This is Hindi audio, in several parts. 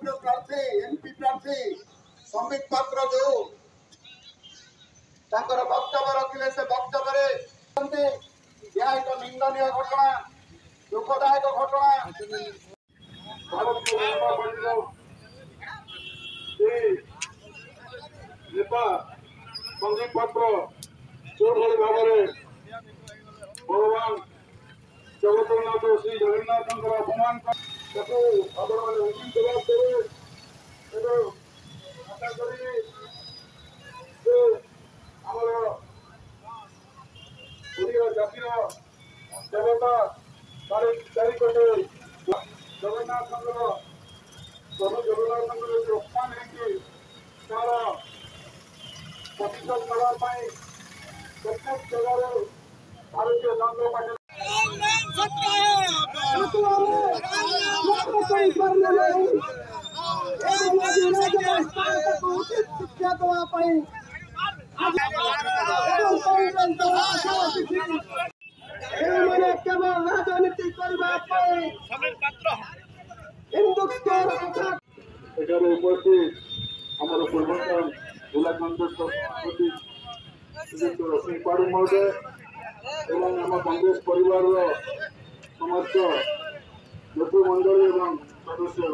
प्रार्थी एमपी प्रार्थी संबित पात्र जो वक्तव्य रखिले से वक्तव्य एक निंदनीय घटना दुखदायक घटना नेता संदीप पात्र जो भाव में भगवान जगतनाथ श्री जगन्नाथ अपमान जातिर देवता चारिपटे जगन्नाथ प्रभु जगन्नाथ जो अपमान है तार प्रतिशोध नापी प्रत्येक जगह भारतीय जनता पार्टी केवल राजनीति उपस्थित आम पूर्वांचल जिला कांग्रेस सभापति रश्मि पाढ़ी महोदय एवं आम कांग्रेस परिवार समस्त नेतृमंडली एवं सदस्य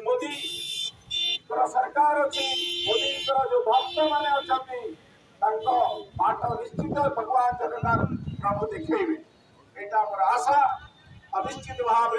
मोदी सरकार अच्छी मोदी जो भक्त मैंने अच्छा बाट निश्चित भगवान जगन्नाथ प्रभु देखेबे एटा आशा निश्चित भाव